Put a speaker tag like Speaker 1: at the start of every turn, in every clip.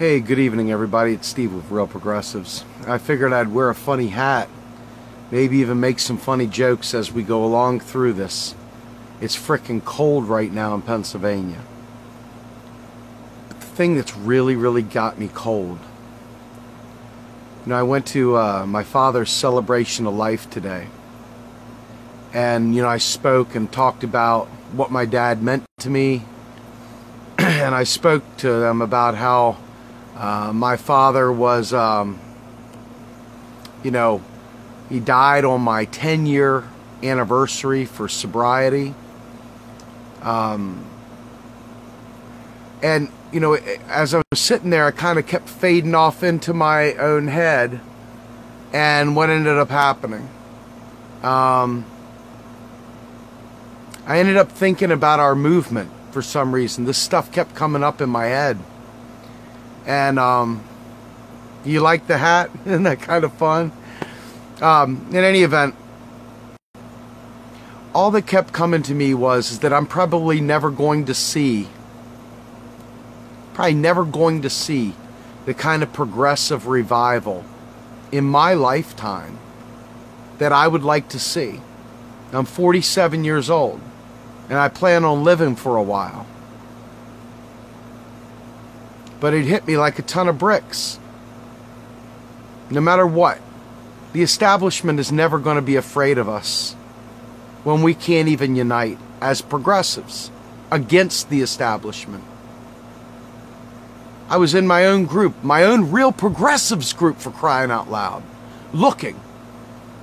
Speaker 1: Hey, good evening everybody, it's Steve with Real Progressives. I figured I'd wear a funny hat, maybe even make some funny jokes as we go along through this. It's frickin' cold right now in Pennsylvania. But the thing that's really got me cold, I went to my father's celebration of life today. And, I spoke and talked about what my dad meant to me. And I spoke to them about how my father was, he died on my 10-year anniversary for sobriety. And, as I was sitting there, I kind of kept fading off into my own head. And what ended up happening? I ended up thinking about our movement for some reason. This stuff kept coming up in my head. And you like the hat? Isn't that kind of fun? In any event, all that kept coming to me is that I'm probably never going to see the kind of progressive revival in my lifetime that I would like to see. I'm 47 years old, and I plan on living for a while. But it hit me like a ton of bricks. No matter what, the establishment is never going to be afraid of us when we can't even unite as progressives against the establishment. I was in my own group, my own Real Progressives group, for crying out loud, looking.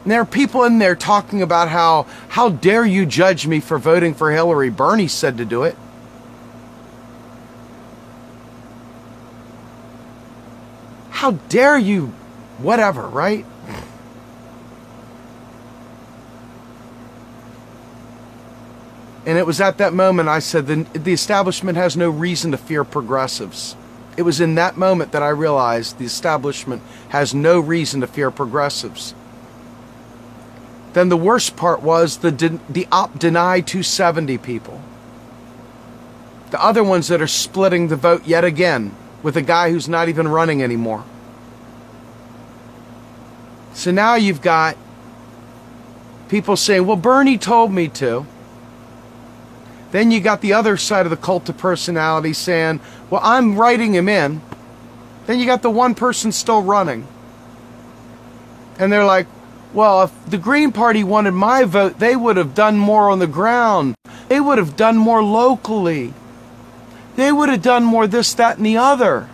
Speaker 1: And there are people in there talking about how dare you judge me for voting for Hillary? Bernie said to do it. How dare you, whatever, right? And it was at that moment I said, the establishment has no reason to fear progressives. It was in that moment that I realized the establishment has no reason to fear progressives. Then the worst part was the Op Deny 270 people. The other ones that are splitting the vote yet again with a guy who's not even running anymore. So now you've got people saying, well, Bernie told me to. Then you got the other side of the cult of personality saying, well, I'm writing him in. Then you got the one person still running. And they're like, well, if the Green Party wanted my vote, they would have done more on the ground. They would have done more locally. They would have done more this, that, and the other.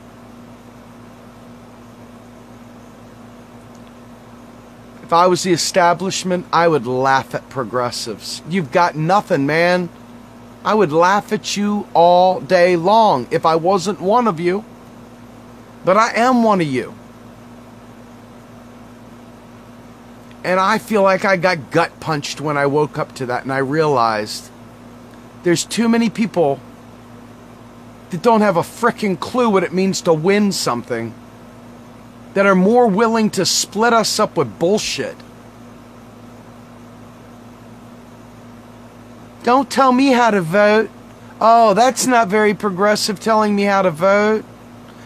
Speaker 1: If I was the establishment, I would laugh at progressives. You've got nothing, man. I would laugh at you all day long if I wasn't one of you. But I am one of you. And I feel like I got gut punched when I woke up to that, and I realized there's too many people that don't have a frickin' clue what it means to win something, that are more willing to split us up with bullshit. Don't tell me how to vote. Oh, that's not very progressive, telling me how to vote.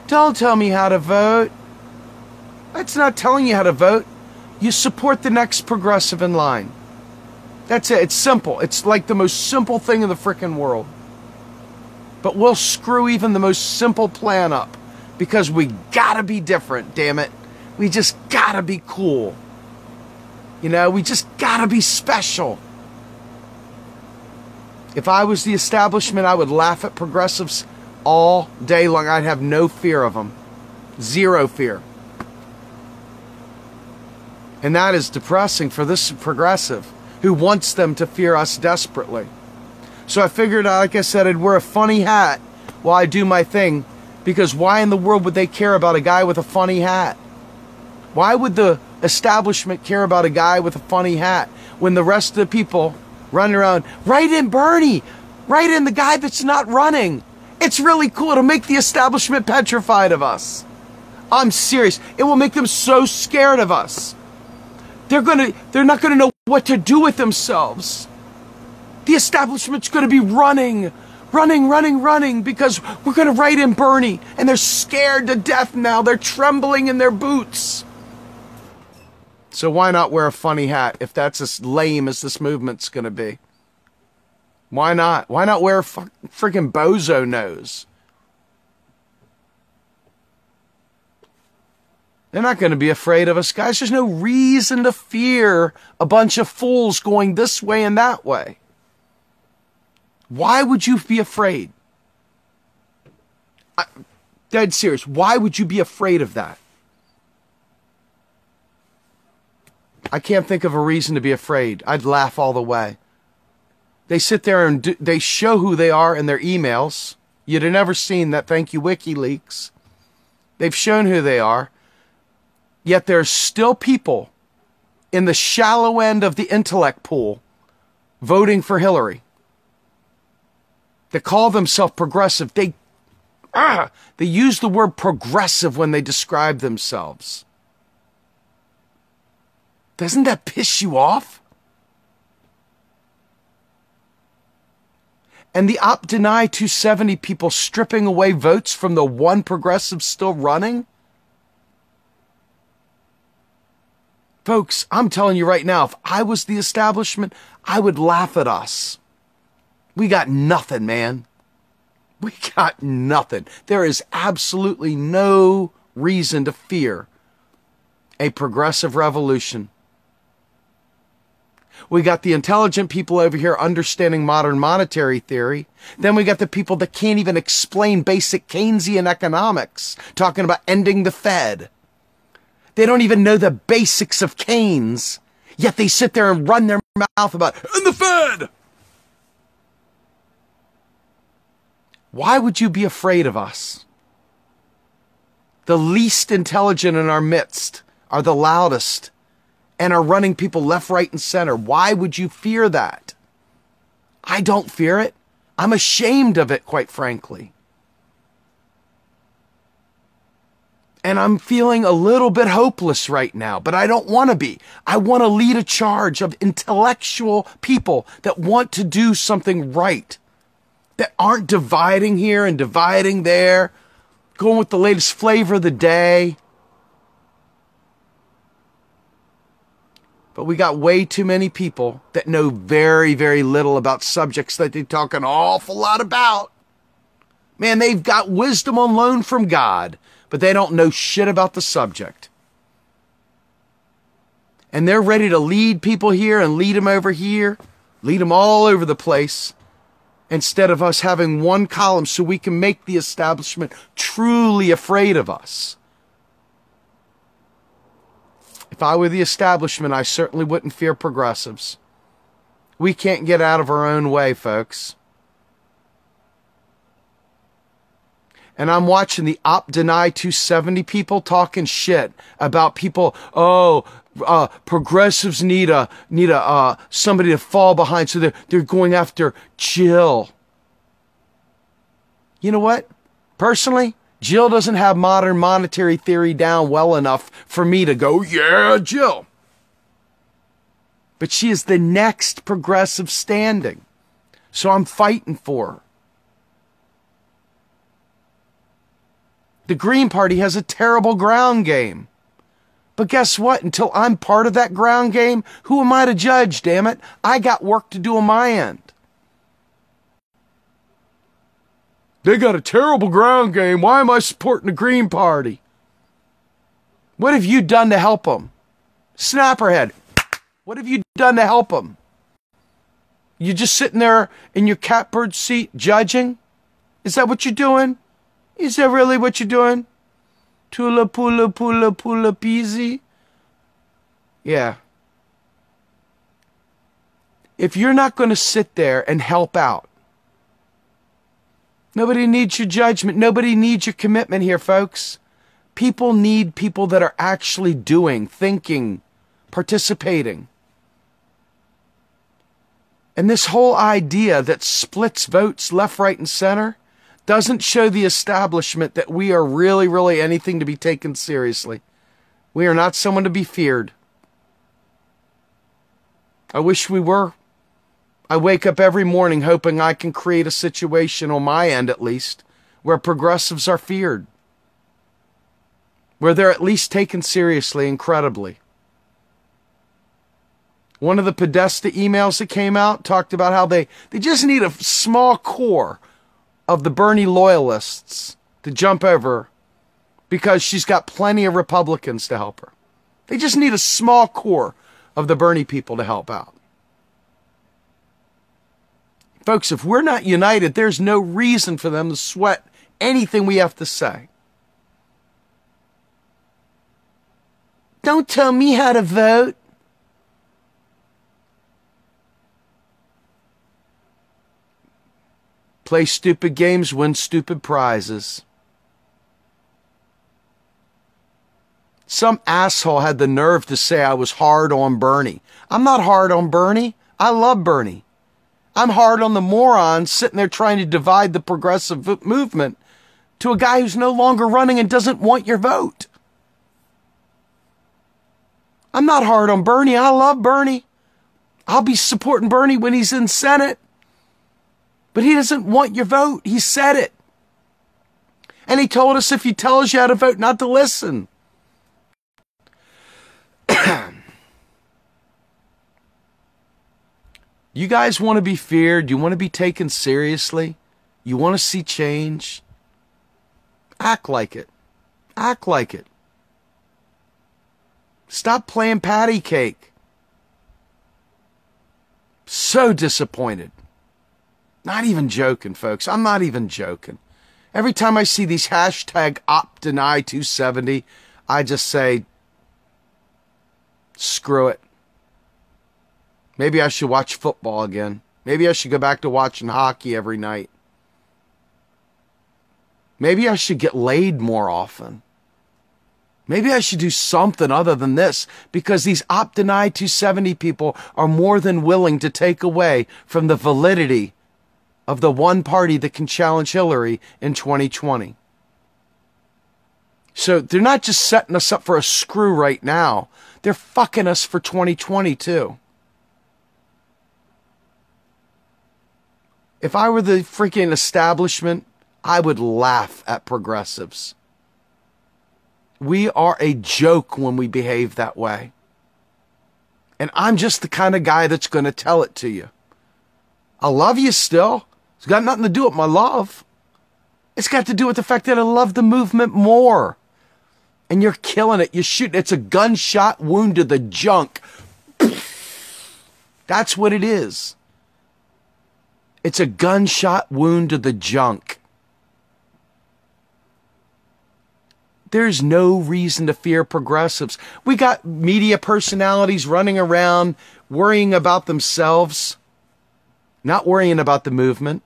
Speaker 1: Don't tell me how to vote. That's not telling you how to vote. You support the next progressive in line. That's it. It's simple. It's like the most simple thing in the frickin' world. But we'll screw even the most simple plan up because we gotta be different, damn it. We just gotta be cool. We just gotta be special. If I was the establishment, I would laugh at progressives all day long. I'd have no fear of them. Zero fear. And that is depressing for this progressive who wants them to fear us desperately. So I figured, like I said, I'd wear a funny hat while I do my thing. Because why in the world would they care about a guy with a funny hat? Why would the establishment care about a guy with a funny hat when the rest of the people running around, write in Bernie, write in the guy that's not running. It's really cool. It'll make the establishment petrified of us. I'm serious. It will make them so scared of us. They're not gonna know what to do with themselves. The establishment's gonna be running running, because we're going to write in Bernie. And they're scared to death now. They're trembling in their boots. So why not wear a funny hat if that's as lame as this movement's going to be? Why not? Why not wear a freaking bozo nose? They're not going to be afraid of us, guys. There's no reason to fear a bunch of fools going this way and that way. Why would you be afraid? Dead serious. Why would you be afraid of that? I can't think of a reason to be afraid. I'd laugh all the way. They sit there and they show who they are in their emails. You'd have never seen that. Thank you, WikiLeaks. They've shown who they are. Yet there's still people in the shallow end of the intellect pool voting for Hillary. They call themselves progressive. They use the word progressive when they describe themselves. Doesn't that piss you off? And the Op Deny 270 people stripping away votes from the one progressive still running? Folks, I'm telling you right now, if I was the establishment, I would laugh at us. We got nothing, man. We got nothing. There is absolutely no reason to fear a progressive revolution. We got the intelligent people over here understanding modern monetary theory. Then we got the people that can't even explain basic Keynesian economics, talking about ending the Fed. They don't even know the basics of Keynes, yet they sit there and run their mouth about, end the Fed! Why would you be afraid of us? The least intelligent in our midst are the loudest and are running people left, right, and center. Why would you fear that? I don't fear it. I'm ashamed of it, quite frankly. And I'm feeling a little bit hopeless right now, but I don't want to be. I want to lead a charge of intellectual people that want to do something right, that aren't dividing here and dividing there, going with the latest flavor of the day. But we got way too many people that know very, very little about subjects that they talk an awful lot about. Man, they've got wisdom on loan from God, but they don't know shit about the subject. And they're ready to lead people here and lead them over here, lead them all over the place, instead of us having one column so we can make the establishment truly afraid of us. If I were the establishment, I certainly wouldn't fear progressives. We can't get out of our own way, folks. And I'm watching the Op Deny 270 people talking shit about people. Progressives need somebody to fall behind, so they're going after Jill. You know what? Personally, Jill doesn't have modern monetary theory down well enough for me to go, yeah, Jill. But she is the next progressive standing, so I'm fighting for her. The Green Party has a terrible ground game. But guess what? Until I'm part of that ground game, who am I to judge, damn it? I got work to do on my end. They got a terrible ground game. Why am I supporting the Green Party? What have you done to help them? Snapperhead. What have you done to help them? You just sitting there in your catbird seat judging? Is that what you're doing? Is that really what you're doing? Tula pula pula pula peasy? Yeah. If you're not going to sit there and help out, nobody needs your judgment. Nobody needs your commitment here, folks. People need people that are actually doing, thinking, participating. And this whole idea that splits votes left, right, and center doesn't show the establishment that we are really, really anything to be taken seriously. We are not someone to be feared. I wish we were. I wake up every morning hoping I can create a situation, on my end at least, where progressives are feared, where they're at least taken seriously, incredibly. One of the Podesta emails that came out talked about how they just need a small core of the Bernie loyalists to jump over because she's got plenty of Republicans to help her. They just need a small core of the Bernie people to help out. Folks, if we're not united, there's no reason for them to sweat anything we have to say. Don't tell me how to vote. Play stupid games, win stupid prizes. Some asshole had the nerve to say I was hard on Bernie. I'm not hard on Bernie. I love Bernie. I'm hard on the moron sitting there trying to divide the progressive movement to a guy who's no longer running and doesn't want your vote. I'm not hard on Bernie. I love Bernie. I'll be supporting Bernie when he's in Senate. But he doesn't want your vote. He said it. And he told us if he tells you how to vote, not to listen. You guys want to be feared? You want to be taken seriously? You want to see change? Act like it. Act like it. Stop playing patty cake. So disappointed. Not even joking, folks. I'm not even joking. Every time I see these hashtag OpDeny270, I just say, screw it. Maybe I should watch football again. Maybe I should go back to watching hockey every night. Maybe I should get laid more often. Maybe I should do something other than this, because these OpDeny270 people are more than willing to take away from the validity of the one party that can challenge Hillary in 2020. So they're not just setting us up for a screw right now. They're fucking us for 2020 too. If I were the freaking establishment, I would laugh at progressives. We are a joke when we behave that way. And I'm just the kind of guy that's going to tell it to you. I love you still. It's got nothing to do with my love. It's got to do with the fact that I love the movement more. And you're killing it. You're shooting. It's a gunshot wound to the junk. That's what it is. It's a gunshot wound to the junk. There's no reason to fear progressives. We got media personalities running around worrying about themselves, not worrying about the movement.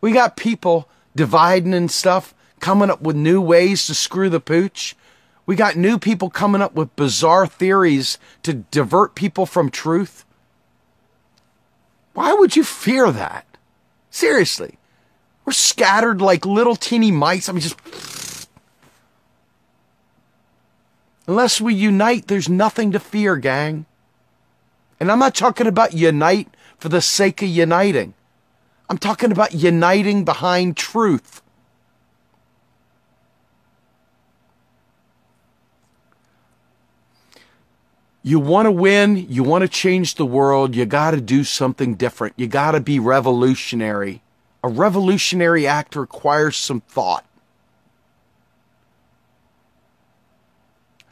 Speaker 1: We got people dividing and stuff, coming up with new ways to screw the pooch. We got new people coming up with bizarre theories to divert people from truth. Why would you fear that? Seriously. We're scattered like little teeny mice. I mean, just... Unless we unite, there's nothing to fear, gang. And I'm not talking about unite for the sake of uniting. I'm talking about uniting behind truth. You want to win, you want to change the world, you got to do something different. You got to be revolutionary. A revolutionary act requires some thought.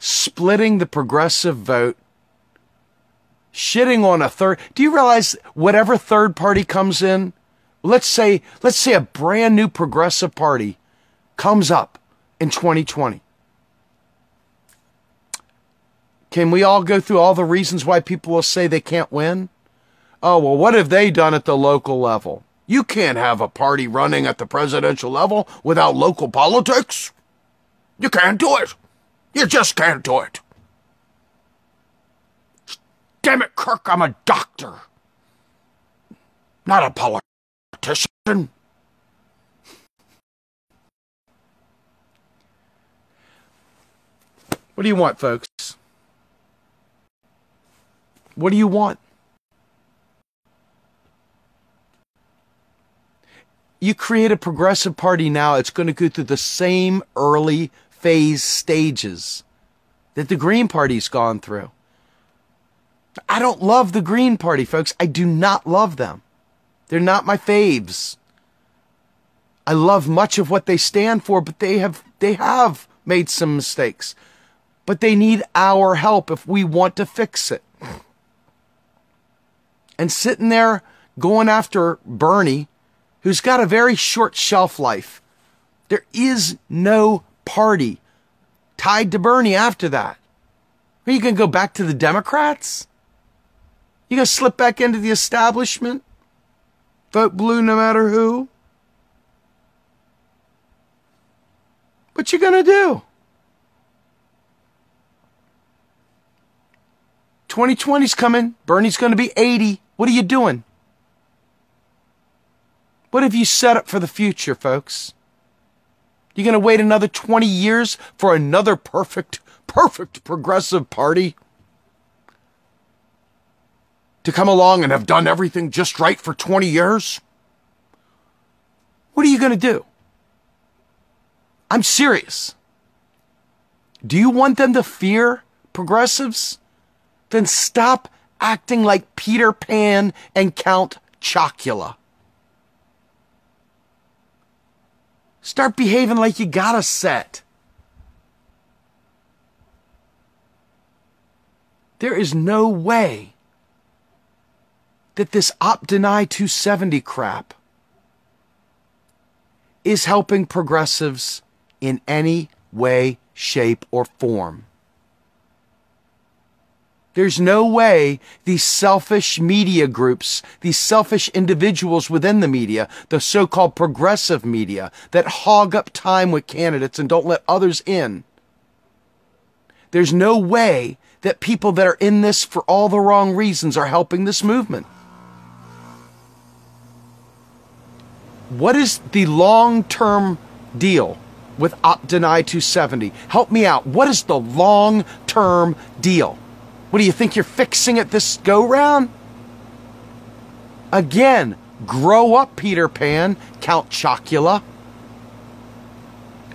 Speaker 1: Splitting the progressive vote, shitting on a third. Do you realize whatever third party comes in, let's say a brand new progressive party comes up in 2020. Can we all go through all the reasons why people will say they can't win? Oh, well, what have they done at the local level? You can't have a party running at the presidential level without local politics. You can't do it. You just can't do it. Damn it, Kirk, I'm a doctor, not a politician. What do you want, folks? What do you want? you create a progressive party now, it's going to go through the same early phase stages that the Green Party's gone through. I don't love the Green Party, folks. I do not love them. They're not my faves. I love much of what they stand for, but they have made some mistakes. But they need our help if we want to fix it. And sitting there going after Bernie, who's got a very short shelf life. There is no party tied to Bernie after that. Are you going to go back to the Democrats? You going to slip back into the establishment? Vote blue no matter who? What you going to do? 2020's coming. Bernie's going to be 80. What are you doing? What have you set up for the future, folks? You going to wait another 20 years for another perfect progressive party to come along and have done everything just right for 20 years? What are you going to do? I'm serious. Do you want them to fear progressives? Then stop acting like Peter Pan and Count Chocula. Start behaving like you got a set. There is no way that this Op Deny 270 crap is helping progressives in any way, shape, or form. There's no way these selfish media groups, these selfish individuals within the media, the so-called progressive media, that hog up time with candidates and don't let others in. There's no way that people that are in this for all the wrong reasons are helping this movement. What is the long-term deal with Op Deny 270? Help me out. What is the long-term deal? What do you think you're fixing it this go-round? Again, grow up, Peter Pan, Count Chocula.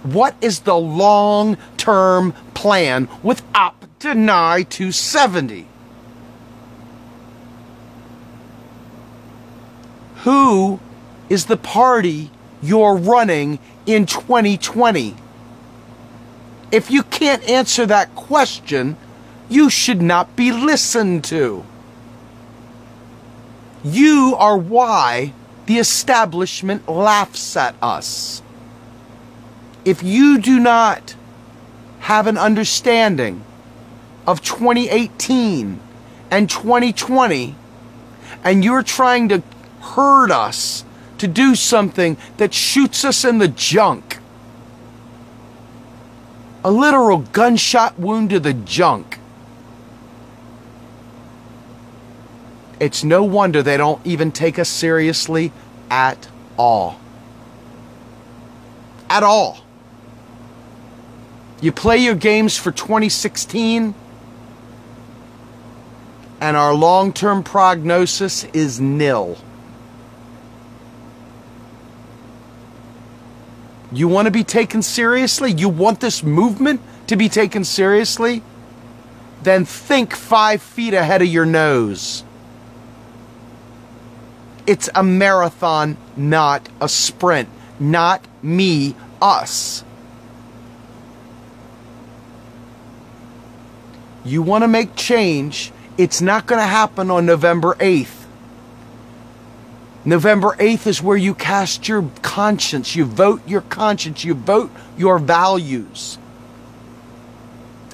Speaker 1: What is the long-term plan with Op Deny 270? Who is the party you're running in 2020? If you can't answer that question, you should not be listened to. You are why the establishment laughs at us. If you do not have an understanding of 2018 and 2020, and you're trying to herd us to do something that shoots us in the junk, a literal gunshot wound to the junk, it's no wonder they don't even take us seriously at all. At all. You play your games for 2016, and our long-term prognosis is nil. You want to be taken seriously? You want this movement to be taken seriously? Then think 5 feet ahead of your nose. It's a marathon, not a sprint. Not me, us. You want to make change, it's not going to happen on November 8th. November 8th is where you cast your conscience, you vote your conscience, you vote your values.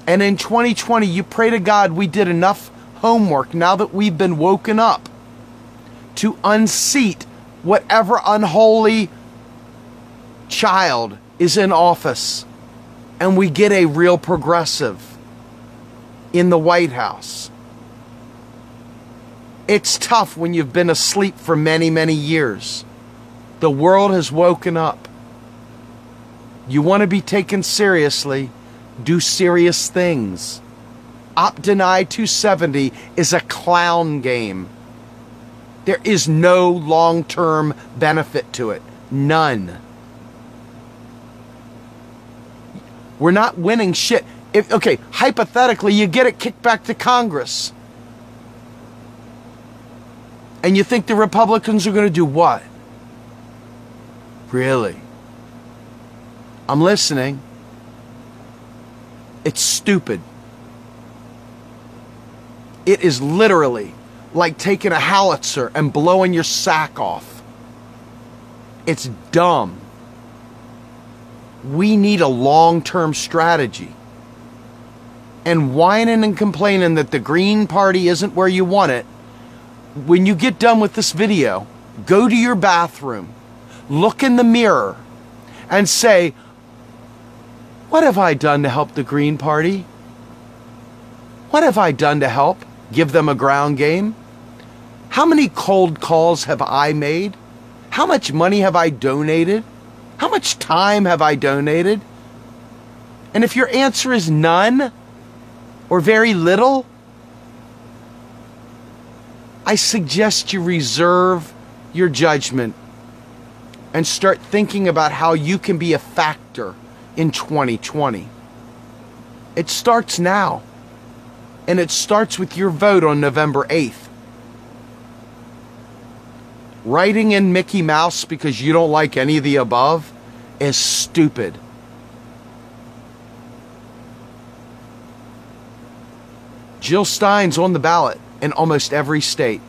Speaker 1: And in 2020, you pray to God we did enough homework now that we've been woken up to unseat whatever unholy child is in office, and we get a real progressive in the White House. It's tough when you've been asleep for many, many years. The world has woken up. You want to be taken seriously, do serious things. Op Deny 270 is a clown game. There is no long-term benefit to it. None. We're not winning shit. Okay, hypothetically, you get it kicked back to Congress. And you think the Republicans are going to do what? Really? I'm listening. It's stupid. It is literally like taking a howitzer and blowing your sack off. It's dumb. We need a long-term strategy. And whining and complaining that the Green Party isn't where you want it, when you get done with this video, go to your bathroom, look in the mirror, and say, what have I done to help the Green Party? What have I done to help? Give them a ground game? How many cold calls have I made? How much money have I donated? How much time have I donated? And if your answer is none or very little, I suggest you reserve your judgment and start thinking about how you can be a factor in 2020. It starts now, and it starts with your vote on November 8th. Writing in Mickey Mouse because you don't like any of the above is stupid. Jill Stein's on the ballot in almost every state.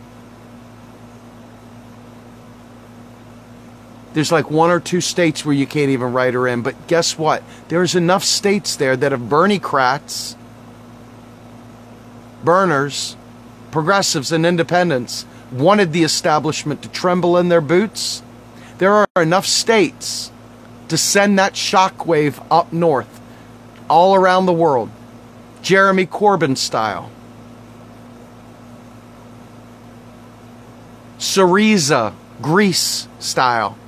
Speaker 1: There's like 1 or 2 states where you can't even write her in, but guess what? There's enough states there that have Bernie-crats, burners, progressives, and independents wanted the establishment to tremble in their boots. There are enough states to send that shockwave up north, all around the world, Jeremy Corbyn style. Syriza, Greece style.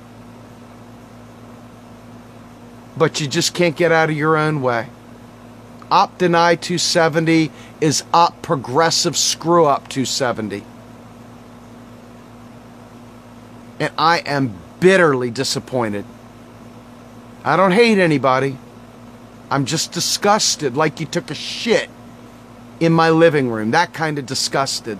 Speaker 1: But you just can't get out of your own way. Op Deny 270 is Op Progressive Screw Up 270. And I am bitterly disappointed. I don't hate anybody. I'm just disgusted, like you took a shit in my living room. That kind of disgusted.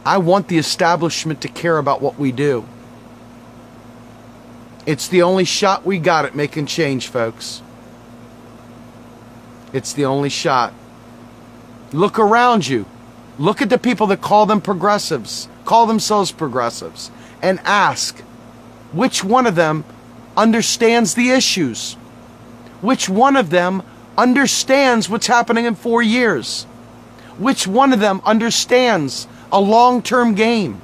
Speaker 1: I want the establishment to care about what we do. It's the only shot we got at making change, folks. It's the only shot. Look around you. Look at the people that call themselves progressives, and ask which one of them understands the issues. Which one of them understands what's happening in 4 years? Which one of them understands a long-term game?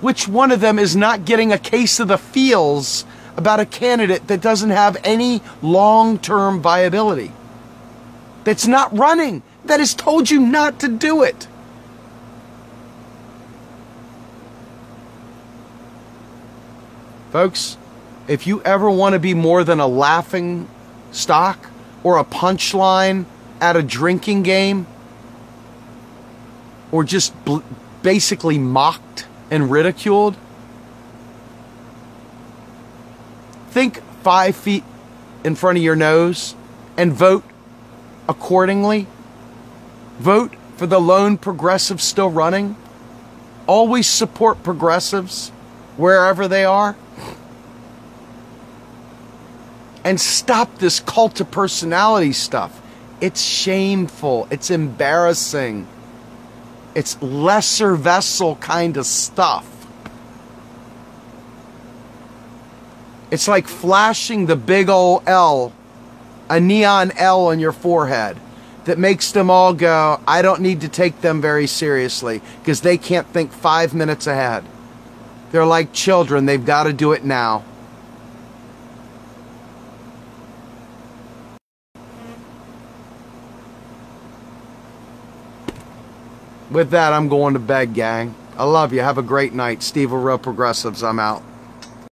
Speaker 1: Which one of them is not getting a case of the feels about a candidate that doesn't have any long-term viability? That's not running. That has told you not to do it. Folks, if you ever want to be more than a laughing stock or a punchline at a drinking game, or just basically mocked and ridiculed, think 5 feet in front of your nose and vote accordingly. Vote for the lone progressive still running. Always support progressives wherever they are. And stop this cult of personality stuff. It's shameful. It's embarrassing. It's lesser vessel kind of stuff. It's like flashing the big old L, a neon L on your forehead that makes them all go, I don't need to take them very seriously because they can't think 5 minutes ahead. They're like children. They've got to do it now. With that, I'm going to bed, gang. I love you. Have a great night. Steve of Real Progressives. I'm out.